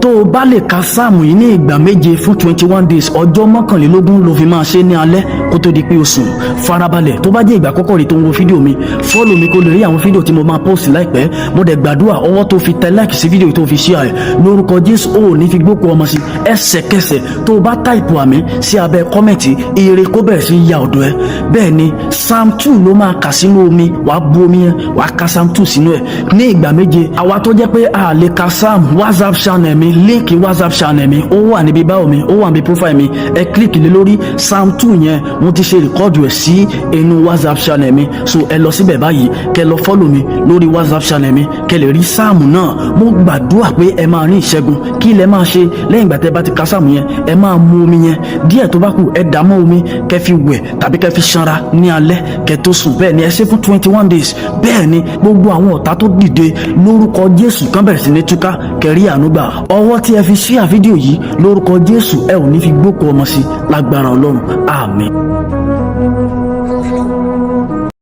tó o bá lè ka sáàmù yìí ní ìgbà méje fún 21 days ọjọ́ mọ́kànlélógún ló fi máa ṣe ní alẹ́ kó tó di pé o sùn. Farabalẹ̀ tó bá jẹ́ ìgbà àkọ́kọ́ rí tó ń wo fídíò mi, fọ́lọ̀ mi kó lè rí àwọn fídíò tí mo máa post láìpẹ́. Mo dẹ̀ gbàdúrà ọwọ́ tó fi tẹ like sí fídíò tó fi share ẹ̀ lórúkọ Jésù ò ní fi gbókò ọmọ sí. Ẹsẹ̀kẹsẹ̀ tó o bá táìpù àmì sí abẹ́ kọ́mẹ̀ntì, ire kó bẹ̀rẹ̀ sí ya ọ̀dọ̀ ẹ. Bẹ́ẹ̀ ni Psalm 2 ló máa kà sínú omi, wàá bu omi yẹn wàá ka Psalm 2 sínú ẹ̀ ní ìgbà méje. Àwa tó jẹ́ pé a lè ka Psalm, WhatsApp channel mi, líǹkì WhatsApp channel mi ó wà níbi báwo mi, ó wà níbi profile mi, ẹ kílíkì lé lórí Psalm 2 yẹn, mo ti ṣe rìkọ́ọ̀dù ẹ̀ sí inú WhatsApp channel mi, so ẹ lọ síbẹ̀ báyìí kẹ́ lọ fọ́lọ̀ mi lórí WhatsApp channel mi kẹ́ lè rí sáàmù náà. Mo gbàdúrà pé ẹ máa rí ìṣẹ́gun. Kí lẹ máa ṣe lẹ́yìn ìgbà tẹ́ bá ti ka sáàmù yẹn? Ẹ máa mu omi yẹn díẹ̀ tó bá kù, ẹ dà mọ́ omi kẹ́ fi wẹ̀ tàbí kẹ́ fi ṣanra ní alẹ́ kẹ́ tó sùn. Bẹ́ẹ̀ ni ẹ ṣe fún 21 days. Bẹ́ẹ̀ ni gbogbo àwọn ọ̀tá tó dìde lórúkọ Jésù kan bẹ̀rẹ̀ sí ní túká kẹ́rí ànúgbà. Ọwọ́ tí ẹ fi share fídíò yìí lórúkọ Jésù ẹ ò ní fi gbókò ọmọ sí lágbára Ọlọ́run. Àmín.